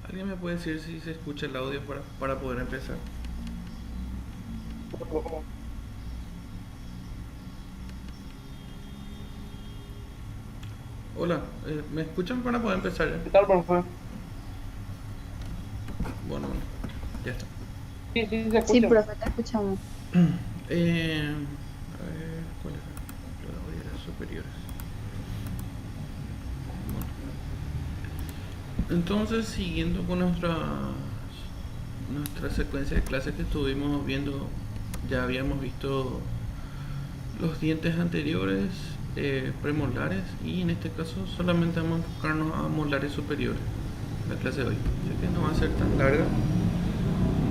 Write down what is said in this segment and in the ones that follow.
¿Alguien me puede decir si se escucha el audio para poder empezar? Hola, ¿me escuchan para poder empezar ya? ¿Qué tal, profe? Bueno, bueno, ya está. Sí, sí, se Sí, escucha. profe, te escuchamos. A ver, ¿cuál era? Los audieras superiores. Bueno, entonces, siguiendo con nuestra secuencia de clases que estuvimos viendo, ya habíamos visto los dientes anteriores, premolares, y en este caso solamente vamos a enfocarnos a molares superiores. La clase de hoy, así que no va a ser tan larga,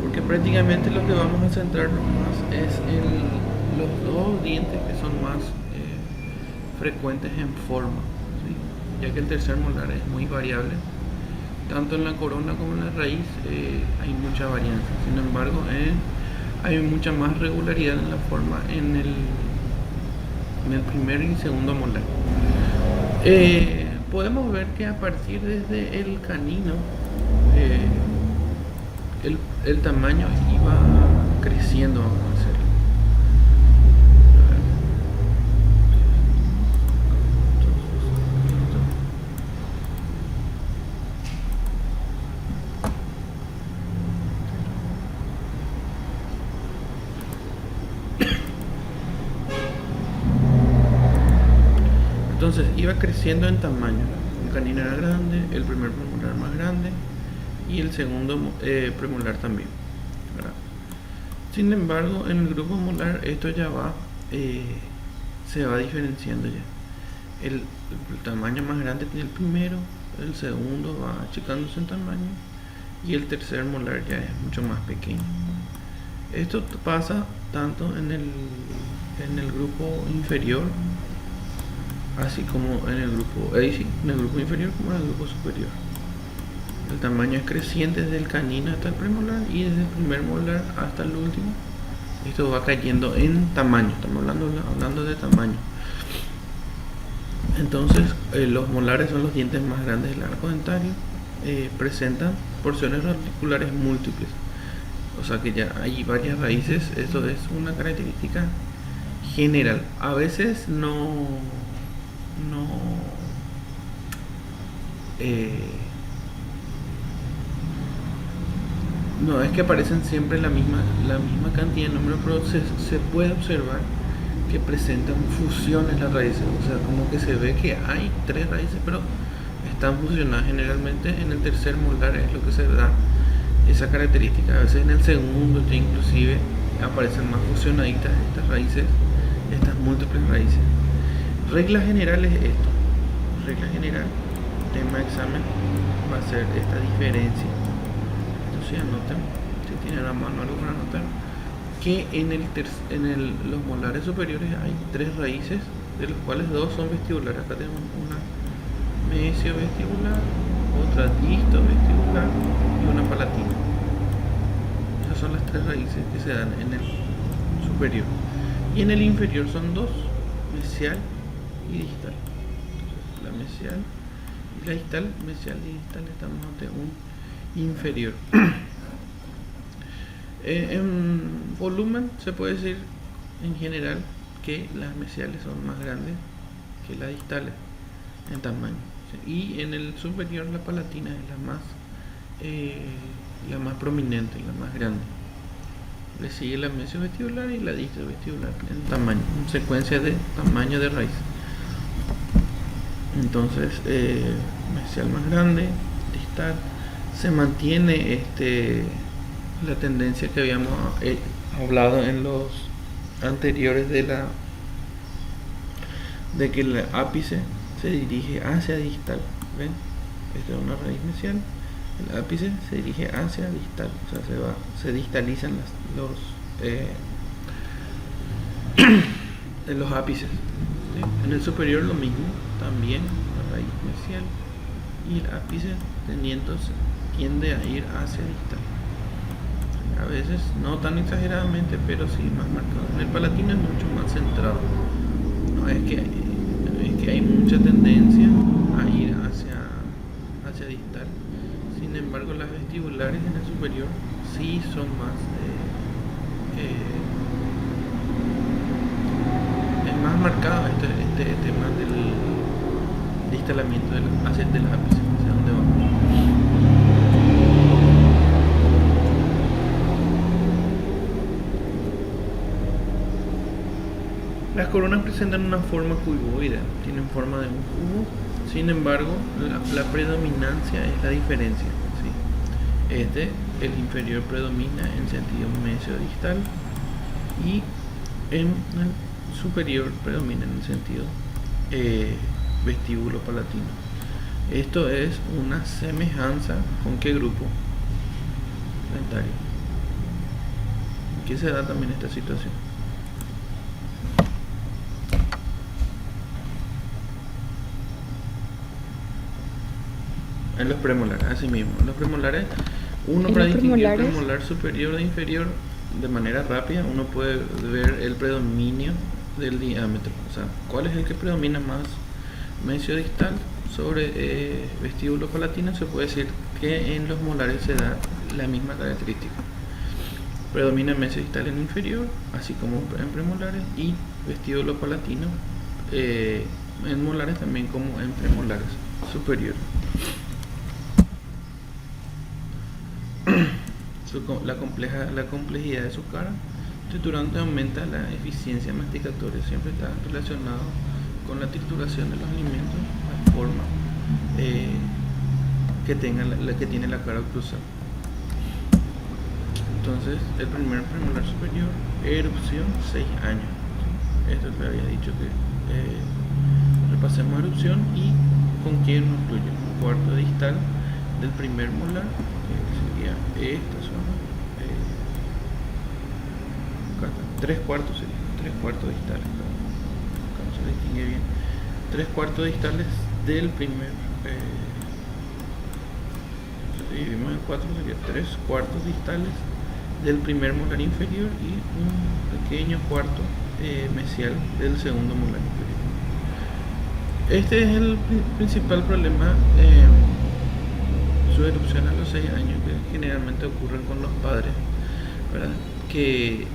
porque prácticamente lo que vamos a centrarnos más es en los dos dientes que son más frecuentes en forma, ¿sí? Ya que el tercer molar es muy variable, tanto en la corona como en la raíz hay mucha varianza. Sin embargo, hay mucha más regularidad en la forma en el primer y segundo molar. Podemos ver que a partir desde el canino, eh, el tamaño iba creciendo, vamos a decir. Entonces iba creciendo en tamaño. El canino era grande, el primer premolar más grande y el segundo premolar también, ¿verdad? Sin embargo, en el grupo molar esto ya eh, se va diferenciando ya. El tamaño más grande tiene el primero, el segundo va achicándose en tamaño y el tercer molar ya es mucho más pequeño. Esto pasa tanto en el grupo inferior, así como en el grupo, sí, en el grupo inferior como en el grupo superior. El tamaño es creciente desde el canino hasta el premolar y desde el primer molar hasta el último. Esto va cayendo en tamaño, estamos hablando de tamaño. Entonces, los molares son los dientes más grandes del arco dentario. Presentan porciones radiculares múltiples. O sea que ya hay varias raíces. Esto es una característica general. A veces no, eh, no es que aparecen siempre la misma cantidad de números, pero se puede observar que presentan fusiones las raíces. O sea, como que se ve que hay tres raíces, pero están fusionadas. Generalmente en el tercer molar es lo que se da esa característica. A veces en el segundo ya inclusive aparecen más fusionaditas estas raíces, estas múltiples raíces. Regla general es esto. Regla general, tema de examen, va a ser esta diferencia. Entonces anoten, si tienen a mano algo para anotar, que los molares superiores hay tres raíces, de los cuales dos son vestibulares. Acá tenemos una mesio-vestibular, otra disto-vestibular y una palatina. Esas son las tres raíces que se dan en el superior. Y en el inferior son dos, mesial y distal. Entonces, la mesial y la distal, mesial y distal, estamos ante un inferior. En volumen se puede decir en general que las mesiales son más grandes que las distales en tamaño, ¿sí? Y en el superior la palatina es la más prominente, la más grande. Le sigue la mesio-vestibular y la disto-vestibular en tamaño, en secuencia de tamaño de raíz. Entonces, mesial más grande, distal, se mantiene la tendencia que habíamos hablado en los anteriores de que el ápice se dirige hacia distal. ¿Ven? Esta es una raíz mesial. El ápice se dirige hacia distal, o sea, se distalizan los ápices, ¿sí? En el superior lo mismo, también la raíz mesial y el ápice tiende a ir hacia distal. A veces no tan exageradamente, pero sí más marcado. En el palatino es mucho más centrado. No es que hay mucha tendencia a ir hacia distal. Sin embargo, embargo las vestibulares en el superior sí son más es más marcado este tema del instalamiento de del ápice, hacia dónde vamos. Las coronas presentan una forma cuboidal, tienen forma de un cubo, sin embargo la predominancia es la diferencia, ¿sí? El inferior predomina en sentido mesio-distal y en el superior predomina en el sentido vestíbulo palatino. Esto es una semejanza con qué grupo dentario. ¿En qué se da también esta situación? En los premolares, así mismo. En los premolares, para distinguir el premolar superior e inferior de manera rápida, uno puede ver el predominio del diámetro. O sea, ¿cuál es el que predomina más? Mesio-distal sobre vestíbulo palatino. Se puede decir que en los molares se da la misma característica. Predomina mesio-distal en inferior, así como en premolares, y vestíbulo palatino en molares también como en premolares superior. La complejidad de su cara triturante aumenta la eficiencia masticatoria, siempre está relacionado con la trituración de los alimentos, la forma que tiene la cara oclusal. Entonces, el primer premolar superior, erupción 6 años. Esto le había dicho que repasemos erupción y con quién nos incluye un cuarto distal del primer molar, que sería esta zona, 3 cuartos sería, 3 cuartos distales, no se distingue bien, 3 cuartos distales del primer, si dividimos en 4 sería 3 cuartos distales del primer molar inferior y un pequeño cuarto mesial del segundo molar inferior. Este es el principal problema, su erupción a los 6 años, que generalmente ocurre con los padres, ¿verdad? Que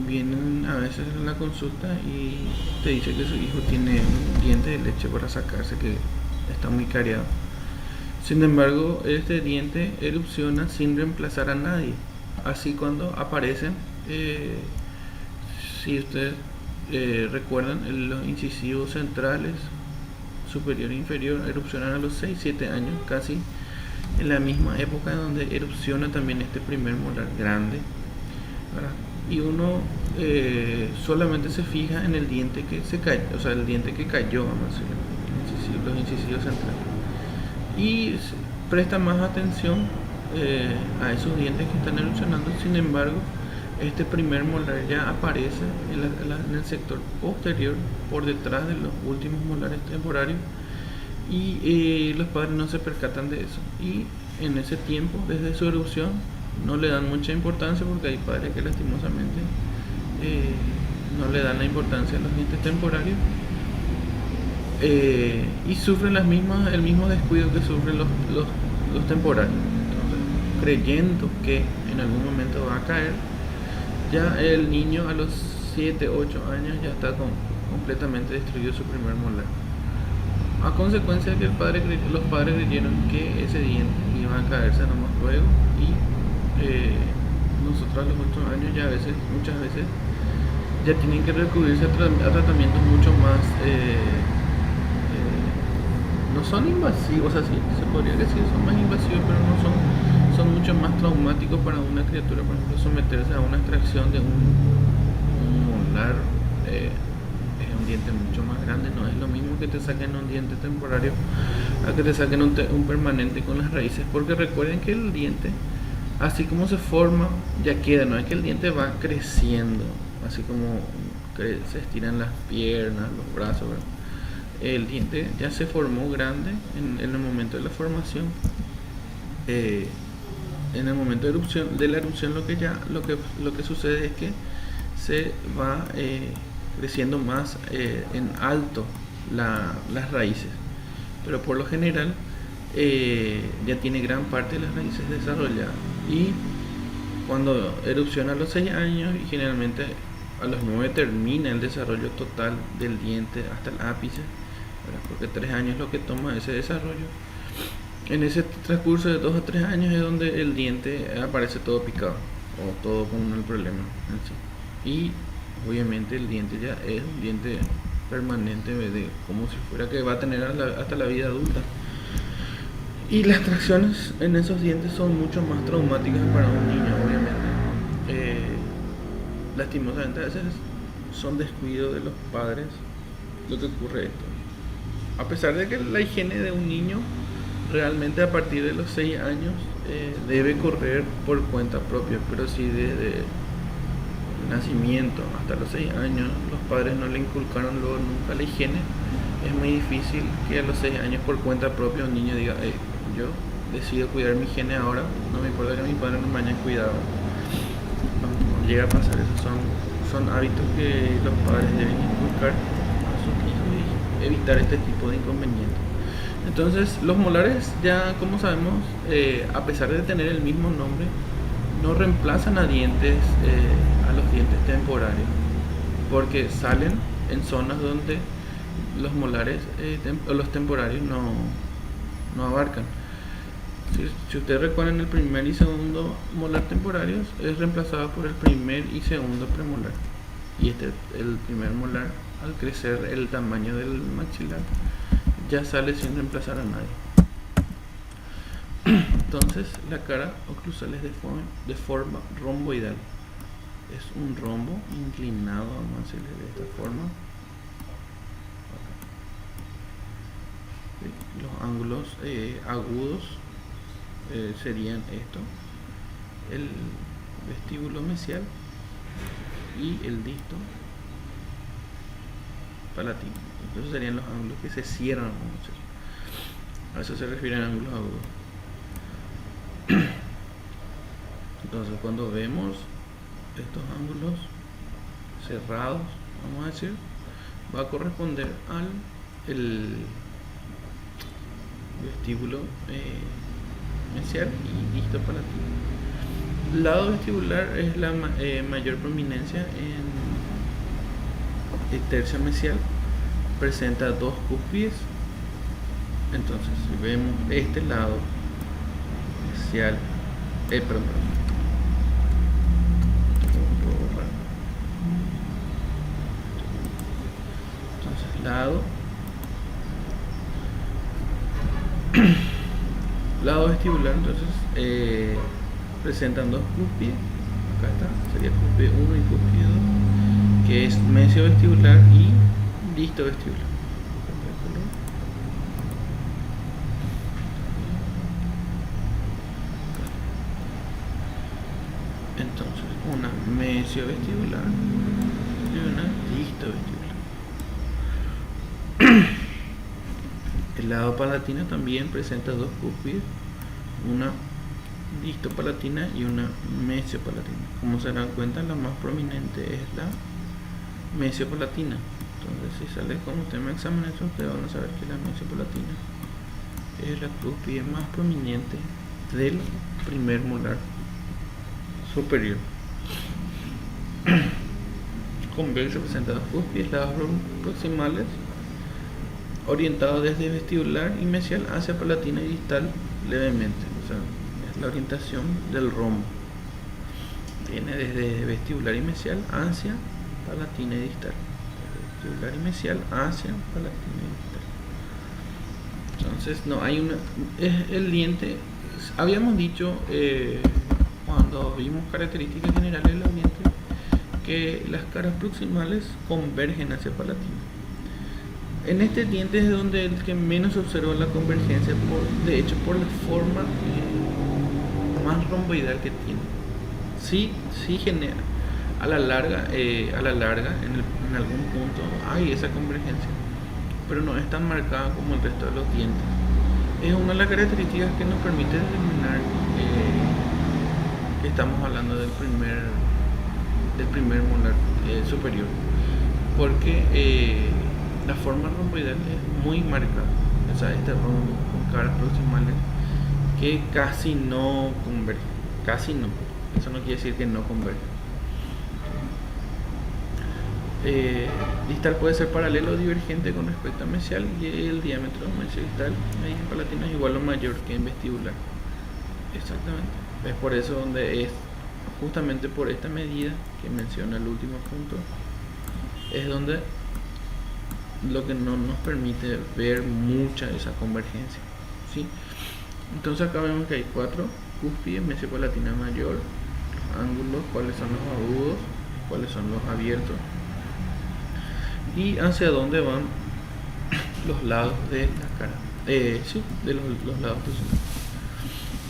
vienen a veces en la consulta y te dice que su hijo tiene un diente de leche para sacarse, que está muy cariado. Sin embargo, este diente erupciona sin reemplazar a nadie. Así cuando aparecen, si ustedes recuerdan, los incisivos centrales superior e inferior erupcionan a los 6-7 años, casi en la misma época donde erupciona también este primer molar grande, ¿verdad? Y uno solamente se fija en el diente que se cayó, o sea, el diente que cayó, vamos a decir, los incisivos centrales, y presta más atención a esos dientes que están erupcionando. Sin embargo, este primer molar ya aparece en el sector posterior, por detrás de los últimos molares temporarios, y los padres no se percatan de eso, y en ese tiempo, desde su erupción, no le dan mucha importancia, porque hay padres que lastimosamente no le dan la importancia a los dientes temporarios, y sufren el mismo descuido que sufren los temporarios. Entonces, creyendo que en algún momento va a caer, ya el niño a los 7-8 años ya está completamente destruido su primer molar, a consecuencia de que los padres creyeron que ese diente iba a caerse nomás luego, y nosotros a los 8 años ya muchas veces ya tienen que recurrirse a tratamientos mucho más no son invasivos, así se podría decir, son más invasivos, pero no son mucho más traumáticos para una criatura. Por ejemplo, someterse a una extracción de un molar, es un diente mucho más grande. No es lo mismo que te saquen un diente temporario a que te saquen un permanente con las raíces, porque recuerden que el diente, así como se forma, ya queda, no es que el diente va creciendo, así como se estiran las piernas, los brazos, ¿verdad? El diente ya se formó grande en el momento de la formación. En el momento de la erupción, lo que sucede es que se va creciendo más en alto las raíces, pero por lo general ya tiene gran parte de las raíces desarrolladas. Y cuando erupciona a los 6 años, y generalmente a los 9 termina el desarrollo total del diente hasta el ápice, ¿verdad? Porque 3 años es lo que toma ese desarrollo. En ese transcurso de 2 a 3 años es donde el diente aparece todo picado o todo con el problema en sí. Y obviamente el diente ya es un diente permanente, como si fuera que va a tener hasta la vida adulta. Y las tracciones en esos dientes son mucho más traumáticas para un niño, obviamente. Lastimosamente a veces son descuidos de los padres lo que ocurre esto. A pesar de que la higiene de un niño realmente a partir de los 6 años debe correr por cuenta propia, pero si desde el nacimiento hasta los 6 años los padres no le inculcaron luego nunca la higiene, es muy difícil que a los 6 años por cuenta propia un niño diga, yo decido cuidar mi higiene ahora, no me importa que mis padres no me hayan cuidado. No llega a pasar eso, son hábitos que los padres deben inculcar a sus hijos y evitar este tipo de inconvenientes. Entonces los molares, ya como sabemos, a pesar de tener el mismo nombre, no reemplazan a los dientes temporarios, porque salen en zonas donde los molares o los temporarios no abarcan. Si ustedes recuerdan, el primer y segundo molar temporarios es reemplazado por el primer y segundo premolar, y el primer molar, al crecer el tamaño del maxilar, ya sale sin reemplazar a nadie. Entonces la cara oclusal es de forma romboidal, es un rombo inclinado, vamos a decirle de esta forma. Los ángulos agudos serían esto: el vestíbulo mesial y el disto palatino. Entonces serían los ángulos que se cierran, a eso se refieren a ángulos agudos. Entonces cuando vemos estos ángulos cerrados, vamos a decir, va a corresponder al vestíbulo mesial y disto palatino. El lado vestibular es la mayor prominencia en el tercio mesial, presenta 2 cúspides. Entonces si vemos este lado mesial, entonces lado vestibular, entonces presentan 2 cúspides. Acá está, sería cúspide 1 y cúspide 2, que es mesio vestibular y disto vestibular. Entonces una mesio vestibular y una disto vestibular. El lado palatino también presenta 2 cúspides, una disto palatina y una mesio palatina. Como se dan cuenta, la más prominente es la mesio palatina. Entonces si sale como tema de examen, ustedes van a saber que la mesio palatina es la cúspide más prominente del primer molar superior. Convexo presenta 2 cúspides, lados proximales orientado desde vestibular y mesial hacia palatina y distal levemente, o sea, es la orientación del rombo. Viene desde vestibular y mesial hacia palatina y distal, desde vestibular y mesial hacia palatina y distal. Entonces no hay el diente, habíamos dicho cuando vimos características generales de los dientes, que las caras proximales convergen hacia palatina. En este diente es donde el que menos se observa la convergencia, de hecho por la forma más romboidal que tiene. Sí genera a la larga en algún punto hay esa convergencia, pero no es tan marcada como el resto de los dientes. Es una de las características que nos permite determinar que estamos hablando del primer molar superior, porque la forma romboidal es muy marcada, o sea, este rombo con caras proximales que casi no convergen. Casi no. Eso no quiere decir que no convergen. Distal puede ser paralelo o divergente con respecto a mesial y el diámetro mesio-distal en palatina es igual o mayor que en vestibular. Exactamente. Es por eso donde es justamente por esta medida que menciona el último punto, es donde lo que no nos permite ver mucha esa convergencia, ¿sí? Entonces acá vemos que hay 4 cúspides, mesio-palatina mayor, ángulos, cuáles son los agudos, cuáles son los abiertos y hacia dónde van los lados de la cara, sí, de los lados posibles.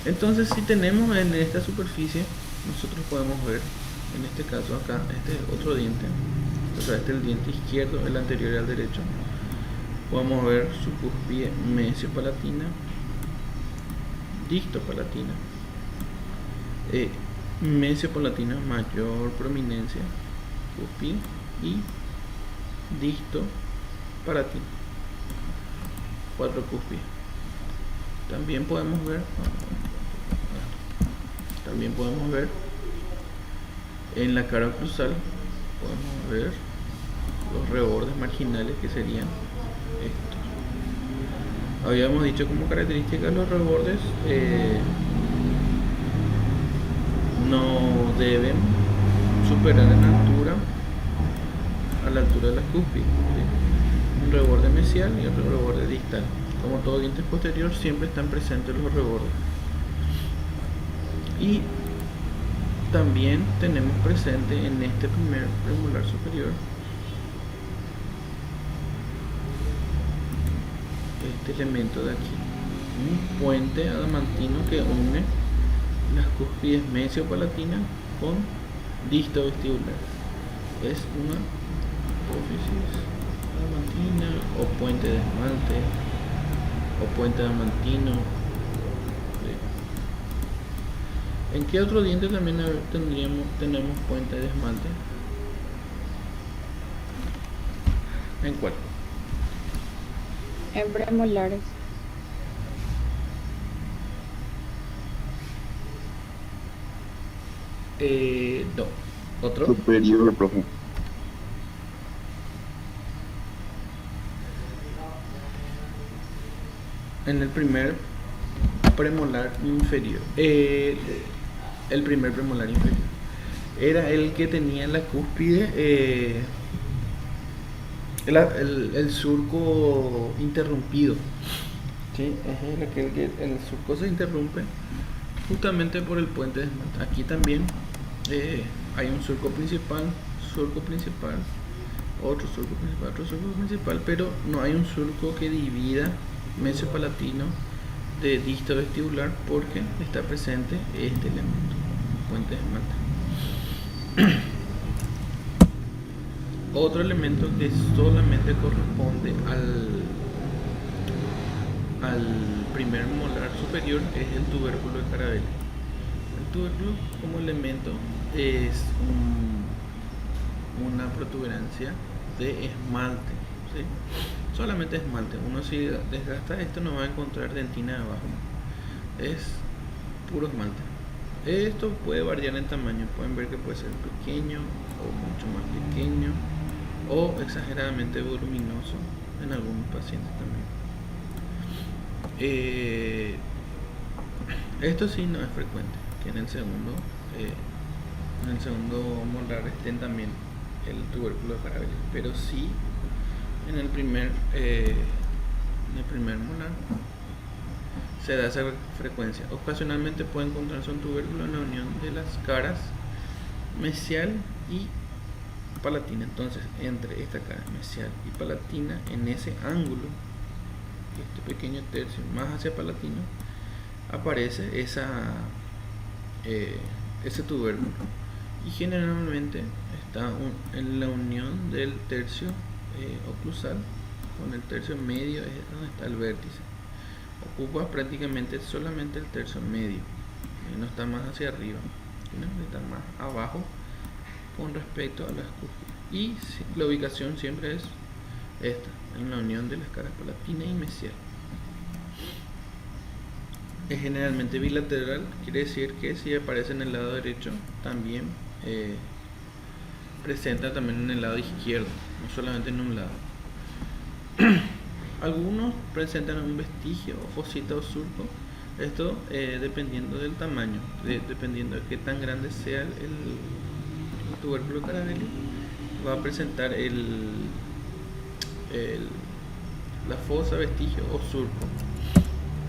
Entonces, si tenemos en esta superficie, nosotros podemos ver, en este caso acá, este otro diente, o sea, este es el diente izquierdo, el anterior al derecho. Podemos ver su cúspide mesio-palatina, disto-palatina, mesio-palatina mayor prominencia, cúspide, y disto-palatina, 4 cúspides. También podemos ver en la cara oclusal, podemos ver los rebordes marginales, que serían estos. Habíamos dicho como característica los rebordes no deben superar en altura a la altura de la cúspide, ¿sí? Un reborde mesial y otro reborde distal. Como todo diente posterior, siempre están presentes los rebordes. Y también tenemos presente en este primer premolar superior este elemento de aquí, un puente adamantino que une las cúspides mesio-palatina con disto-vestibular. Es una apófisis adamantina o puente de esmalte o puente adamantino. ¿En qué otro diente también tenemos puente de esmalte? ¿En cuál? En premolares. No. ¿Otro? Superior, profe. En el primer premolar inferior. El primer premolar inferior era el que tenía en la cúspide el surco interrumpido, ¿sí? Es aquel que el surco se interrumpe justamente por el puente de esmalte. Aquí también hay un surco principal, otro surco principal, pero no hay un surco que divida mesio-palatino de disto vestibular porque está presente este elemento, puente de esmalte. Otro elemento que solamente corresponde al primer molar superior es el tubérculo de Carabelli. El tubérculo como elemento es una protuberancia de esmalte, ¿sí? Solamente esmalte. Uno, si desgasta esto, no va a encontrar dentina de abajo, es puro esmalte. Esto puede variar en tamaño, pueden ver que puede ser pequeño o mucho más pequeño o exageradamente voluminoso en algunos pacientes también. Esto sí no es frecuente, que en el segundo molar estén también el tubérculo de Carabelli, pero sí en el primer molar se da esa frecuencia. Ocasionalmente puede encontrarse un tubérculo en la unión de las caras mesial y palatina. Entonces, entre esta cara mesial y palatina, en ese ángulo, este pequeño tercio más hacia palatino, aparece ese tubérculo, y generalmente está en la unión del tercio oclusal con el tercio medio, es donde está el vértice. Ocupa prácticamente solamente el tercio medio, no está más hacia arriba, ¿no? Está más abajo con respecto a las cúspides. Y la ubicación siempre es esta, en la unión de las caras palatina y mesial. es generalmente bilateral, quiere decir que si aparece en el lado derecho, también presenta también en el lado izquierdo, no solamente en un lado. Algunos presentan un vestigio, fosita o surco. Esto dependiendo del tamaño, dependiendo de qué tan grande sea el tubérculo Caravelli, va a presentar la fosa, vestigio o surco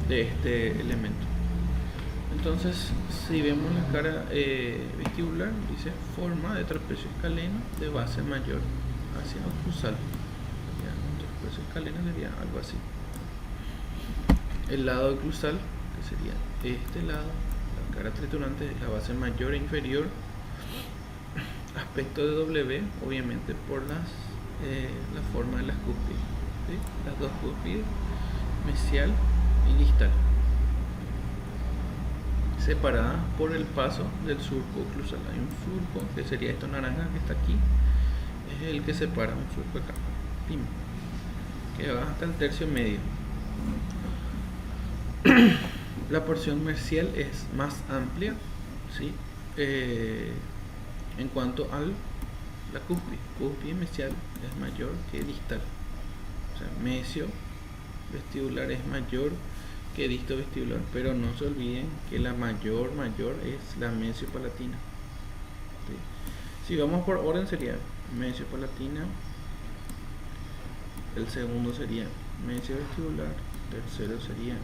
de este elemento. Entonces, si vemos la cara vestibular, dice forma de trapecio escaleno de base mayor hacia oclusal. Un trapecio escaleno sería algo así. El lado oclusal, que sería este lado, la cara triturante, la base mayor e inferior. Aspecto de W, obviamente por la forma de las cúspides, ¿sí? Las dos cúspides, mesial y distal, separadas por el paso del surco oclusal. Hay un surco, que sería esto naranja que está aquí, es el que separa un surco acá, ¡pim!, que va hasta el tercio medio. La porción mesial es más amplia, ¿sí? En cuanto a la cúspide mesial es mayor que distal. O sea, mesio vestibular es mayor que disto vestibular, pero no se olviden que la mayor es la mesio-palatina. ¿Sí? Si vamos por orden sería mesio-palatina, el segundo sería mesio vestibular, tercero sería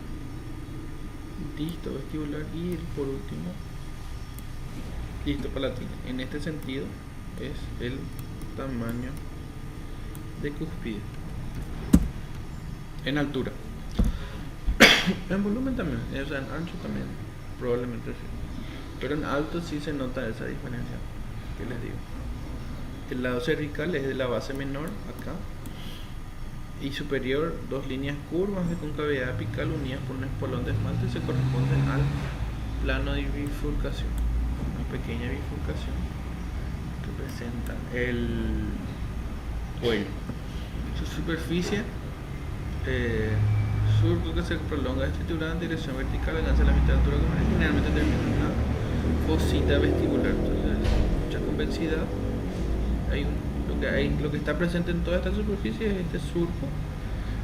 disto vestibular y por último disto palatina. En este sentido es el tamaño de cúspide en altura. En volumen también, o sea, en ancho también probablemente sí, pero en alto sí se nota esa diferencia que les digo. El lado cervical es de la base menor acá y superior, dos líneas curvas de concavidad apical unidas por un espolón de esmalte se corresponden al plano de bifurcación, una pequeña bifurcación que presenta el cuello. Su superficie, surco que se prolonga estructurada en dirección vertical, alcanza la mitad de altura, generalmente termina en una fosita vestibular. Entonces, mucha convexidad. Lo que está presente en toda esta superficie es este surco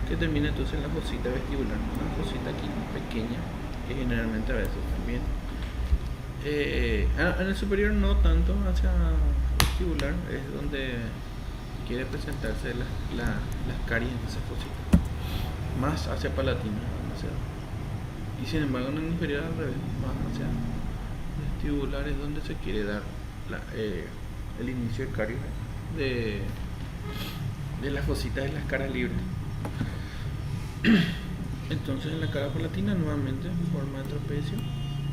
que termina entonces en la fosita vestibular, una fosita aquí pequeña que generalmente a veces también en el superior no tanto hacia vestibular, es donde quiere presentarse las caries en esa fosita, más hacia palatina demasiado. Y sin embargo en el inferior al revés, más hacia vestibular es donde se quiere dar el inicio de caries de las fositas de las caras libres. Entonces en la cara palatina nuevamente forma de trapecio,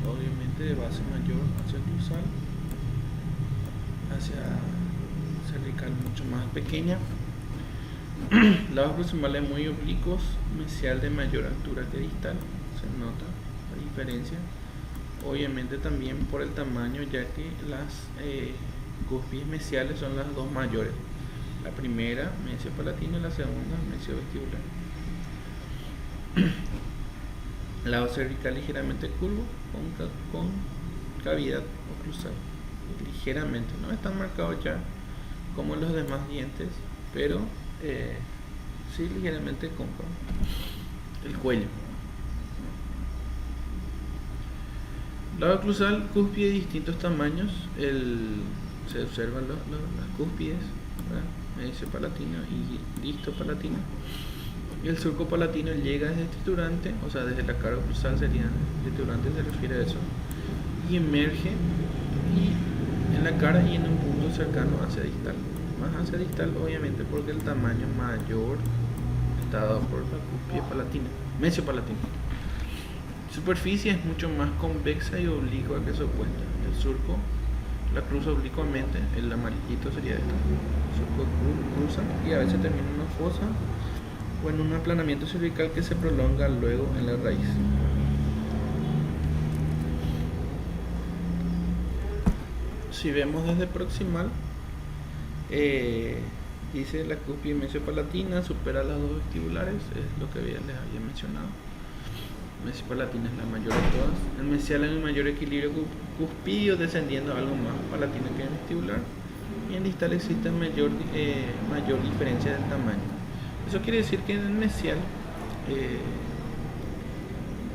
obviamente de base mayor hacia oclusal, hacia cervical mucho más pequeña, lados proximales muy oblicuos, mesial de mayor altura que distal, se nota la diferencia, obviamente también por el tamaño, ya que las cúspides mesiales son las dos mayores, la primera mesio palatino y la segunda mesio vestibular. Lado cervical ligeramente curvo con cavidad oclusal, ligeramente, no están marcados ya como los demás dientes, pero sí ligeramente cóncavo. El cuello, lado oclusal, cúspide de distintos tamaños, se observan las cúspides, mesio palatino y disto palatino. Y el surco palatino llega desde triturante, o sea, desde la cara oclusal sería triturante, se refiere a eso, y emerge en la cara y en un punto cercano hacia distal, más hacia distal obviamente porque el tamaño mayor está dado por la cúspide palatina, mesio palatino. Superficie es mucho más convexa y oblicua que su opuesta. El surco la cruza oblicuamente, el amarillito sería esto, el surco cruza y a veces termina en una fosa o en un aplanamiento cervical que se prolonga luego en la raíz. Si vemos desde proximal, dice la cúspide mesio-palatina supera las dos vestibulares, es lo que les había mencionado. mesipalatina es la mayor de todas. El mesial en el mayor equilibrio cuspidio, descendiendo algo más palatina que en vestibular. Y en distal existe mayor diferencia del tamaño. Eso quiere decir que en el mesial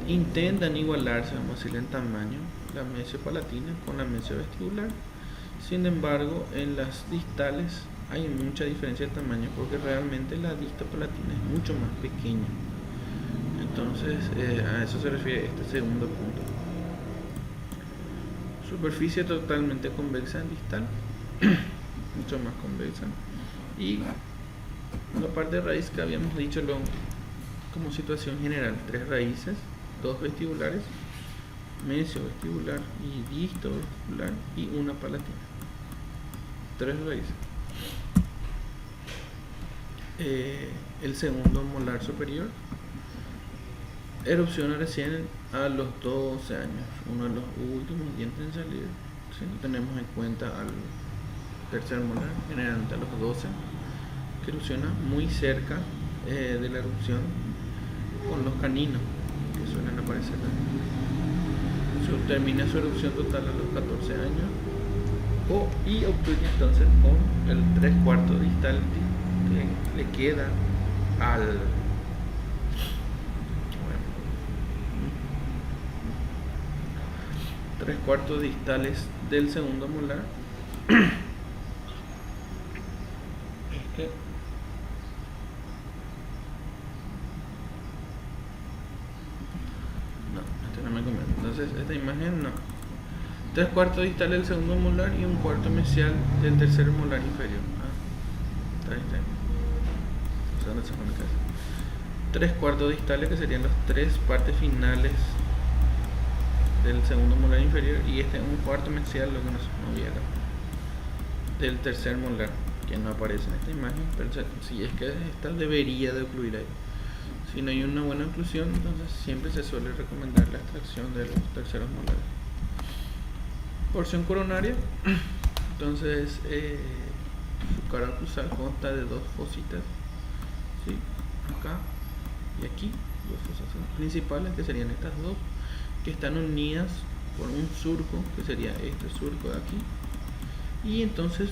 intentan igualarse, vamos a decir, en tamaño la mesiopalatina con la mesiovestibular. Sin embargo, en las distales hay mucha diferencia de tamaño porque realmente la distopalatina es mucho más pequeña. Entonces, a eso se refiere este segundo punto. Superficie totalmente convexa en distal, mucho más convexa. Y la parte de raíz que habíamos dicho como situación general: 3 raíces, 2 vestibulares, mesiovestibular y distovestibular, y una palatina. 3 raíces. El segundo molar superior erupciona recién a los 12 años, uno de los últimos dientes en salir. Si no tenemos en cuenta al tercer molar, generalmente a los 12, que erupciona muy cerca de la erupción con los caninos que suelen aparecer. Termina su erupción total a los 14 años y obtuve entonces con el 3/4 distal que le queda al 3/4 distales del segundo molar. No me conviene. Entonces esta imagen no. 3/4 distal del segundo molar y 1/4 mesial del tercer molar inferior. Está bien. O sea, no se pone casi. 3/4 distales, que serían las 3 partes finales del segundo molar inferior, y este 1/4 mesial, lo que no vi acá, del tercer molar, que no aparece en esta imagen, pero si es que esta debería de ocluir ahí. Si no hay una buena oclusión, entonces siempre se suele recomendar la extracción de los terceros molares. Porción coronaria. Entonces su cara oclusal consta de 2 fositas, ¿sí? Acá y aquí, 2 fosas principales, que serían estas dos, que están unidas por un surco, que sería este surco de aquí. Y entonces,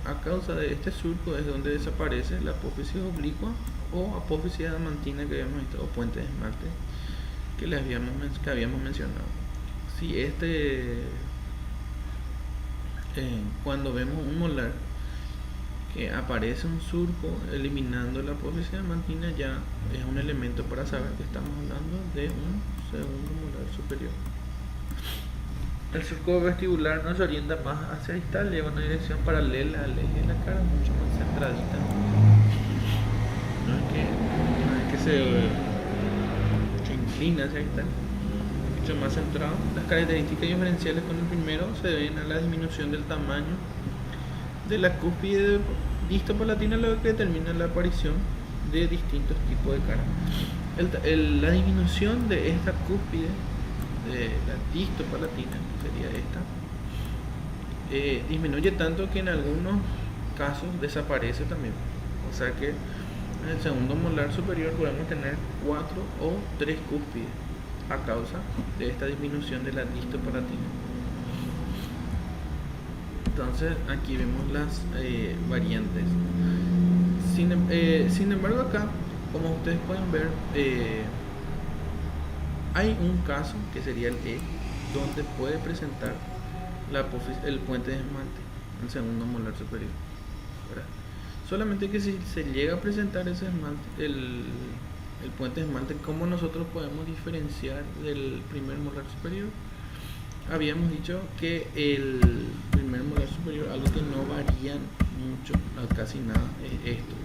a causa de este surco es donde desaparece la apófisis oblicua o apófisis adamantina que habíamos visto, o puente de esmalte que habíamos mencionado. Si cuando vemos un molar que aparece un surco eliminando la apófisis adamantina, ya es un elemento para saber que estamos hablando de un segundo molar superior. El surco vestibular no se orienta más hacia distal, lleva una dirección paralela al eje de la cara, mucho más centradita. No es que se inclina hacia distal, mucho más centrado. Las características diferenciales con el primero se deben a la disminución del tamaño de la cúspide distopalatina, lo que determina la aparición de distintos tipos de cara. La disminución de esta cúspide, de la distopalatina, que sería esta, disminuye tanto que en algunos casos desaparece también. O sea que en el segundo molar superior podemos tener 4 o 3 cúspides a causa de esta disminución de la distopalatina. Entonces aquí vemos las variantes. Sin embargo, acá, como ustedes pueden ver, hay un caso que sería el E, donde puede presentar el puente de esmalte, el segundo molar superior, ¿verdad? Solamente que si se llega a presentar ese esmalte, el puente de esmalte, ¿cómo nosotros podemos diferenciar del primer molar superior? Habíamos dicho que el primer molar superior, algo que no varía mucho, casi nada, es esto: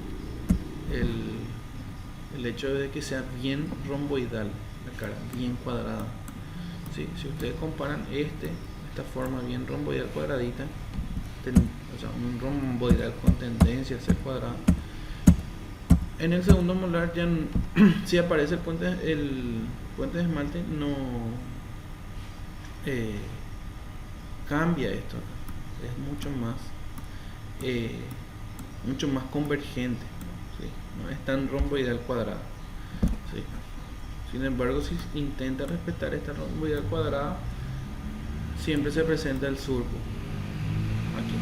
el hecho de que sea bien romboidal la cara, bien cuadrada. ¿Sí? Si ustedes comparan esta forma bien romboidal cuadradita, o sea, un romboidal con tendencia a ser cuadrado, en el segundo molar ya si aparece el puente de esmalte, no cambia esto, es mucho más convergente, ¿sí? No es tan romboidal cuadrado, ¿sí? Sin embargo, si intenta respetar esta romboidal cuadrada, siempre se presenta el surco aquí,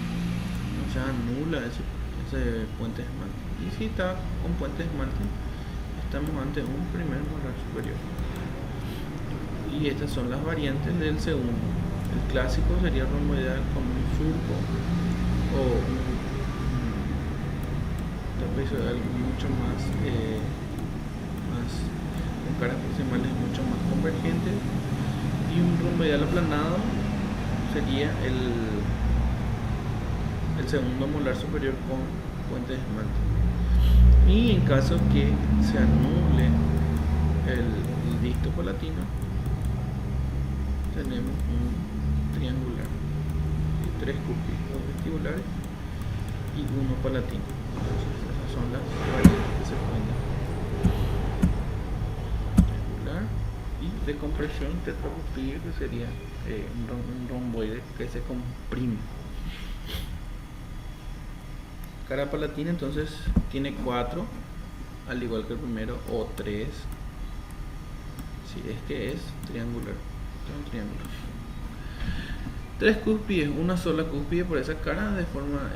o sea, anula ese puente de esmalte. Y si está con puente de esmalte, estamos ante un primer molar superior. Y estas son las variantes del segundo. El clásico sería romboidal con un surco o un trapezoidal mucho más, con caras proximales mucho más convergentes, y un romboidal aplanado sería el segundo molar superior con puente de esmalte. Y en caso que se anule el disto palatino, tenemos un triangular, tres cúspides, dos vestibulares y uno palatino. Entonces esas son las variantes que se pueden dar: triangular y de compresión tetracúspide, que sería un romboide que se comprime. Cara palatina entonces tiene 4, al igual que el primero, o 3 si es que es triangular. Un triángulo. 3 cúspides, una sola cúspide por esa cara, de forma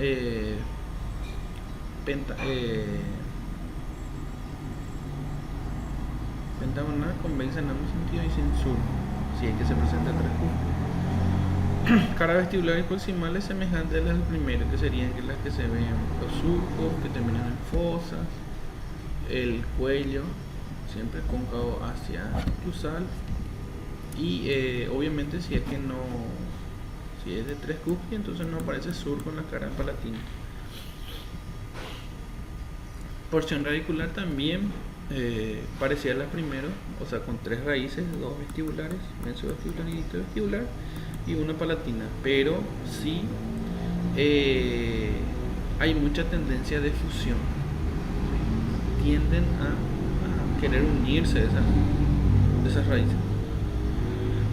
pentagonal, convexa en ambos sentidos y sin surco, si es que se presenta 3 cúspides. Cara vestibular y proximal es semejante a las del primero, que serían las que se ven los surcos que terminan en fosas, el cuello siempre cóncavo hacia oclusal, y obviamente si es de 3 cúspides, entonces no aparece surco en la cara palatina. Porción radicular también parecida a la primera, o sea, con 3 raíces, 2 vestibulares, mensovestibular y vestibular, y una palatina, pero sí hay mucha tendencia de fusión. Tienden a querer unirse esas raíces.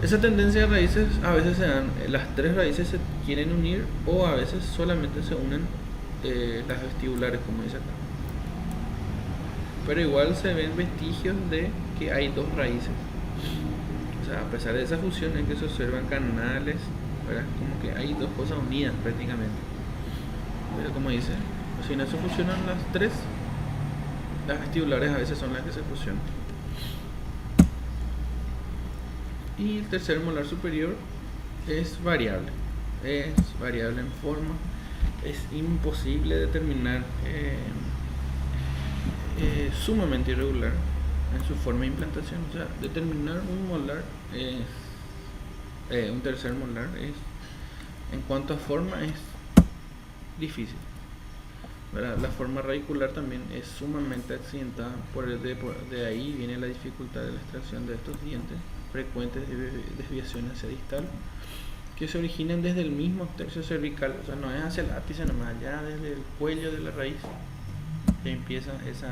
Esa tendencia de raíces a veces se dan, las 3 raíces se quieren unir, o a veces solamente se unen las vestibulares, como dice acá. Pero igual se ven vestigios de que hay 2 raíces. O sea, a pesar de esa fusión en que se observan canales, ¿verdad? Como que hay 2 cosas unidas prácticamente. Pero como dice, si no se fusionan las 3, las vestibulares a veces son las que se fusionan. Y el tercer molar superior es variable en forma. Es imposible determinar, sumamente irregular en su forma de implantación. O sea, determinar un molar un tercer molar en cuanto a forma es difícil, ¿verdad? La forma radicular también es sumamente accidentada, de ahí viene la dificultad de la extracción de estos dientes, frecuentes desviaciones hacia distal, que se originan desde el mismo tercio cervical. O sea, no es hacia el ápice nomás, ya desde el cuello de la raíz que empieza esa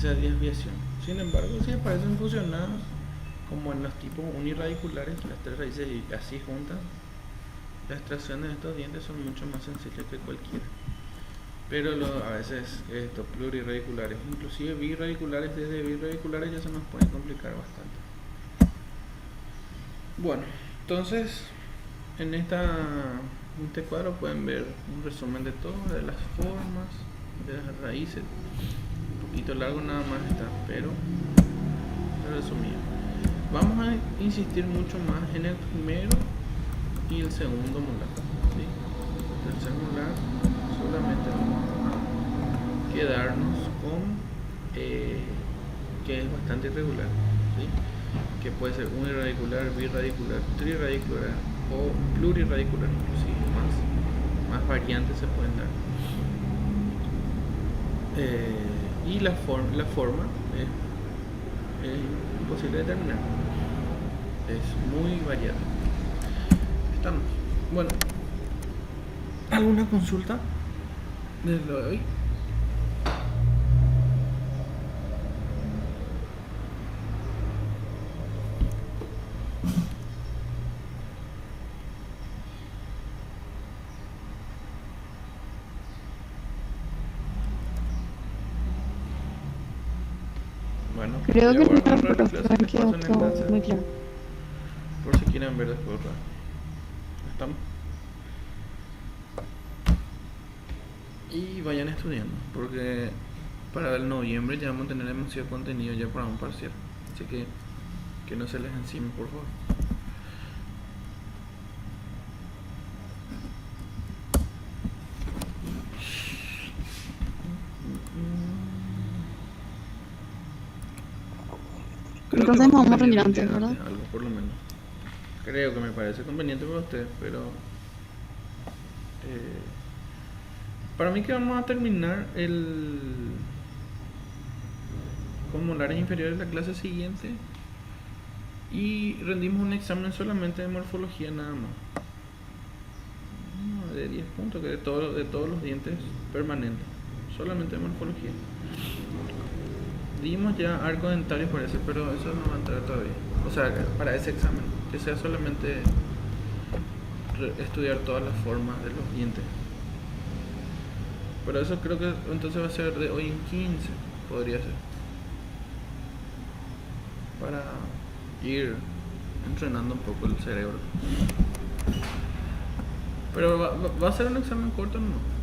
desviación. Sin embargo, si aparecen fusionados, como en los tipos unirradiculares, las 3 raíces así juntas, la extracción de estos dientes son mucho más sencillas que cualquiera. Pero a veces estos plurirradiculares, inclusive birradiculares, desde birradiculares ya se nos pueden complicar bastante. Bueno, entonces en este cuadro pueden ver un resumen de todo, de las formas, de las raíces. Un poquito largo nada más está, pero resumido. Vamos a insistir mucho más en el primero y el segundo molar, ¿sí? El tercer molar solamente vamos a quedarnos con que es bastante irregular, ¿sí? Que puede ser unirradicular, birradicular, trirradicular o plurirradicular, inclusive más variantes se pueden dar. Y la forma es imposible de determinar, es muy variada. Estamos. Bueno, ¿alguna consulta desde lo de hoy? Creo Voy a que no, guardar pero la clase y les quedó paso el todo enlace muy claro. por si quieren ver después otra vez. ¿Estamos? Y vayan estudiando, porque para el noviembre ya vamos a tener demasiado contenido ya para un parcial. Así que no se les encime, por favor. Creo que Entonces más nos vamos a reunir conveniente un antes, día ¿verdad? antes, algo por lo menos. Creo que me parece conveniente para ustedes, pero eh, para mí que vamos a terminar el formulario inferior de la clase siguiente y rendimos un examen solamente de morfología nada más. No, de 10 puntos, que de todos los dientes permanentes, solamente de morfología. Dimos ya arco dentario por eso, pero eso no va a entrar todavía. O sea, para ese examen, que sea solamente estudiar todas las formas de los dientes. Pero eso creo que entonces va a ser de hoy en 15, podría ser. Para ir entrenando un poco el cerebro. Pero va a ser un examen corto, ¿no?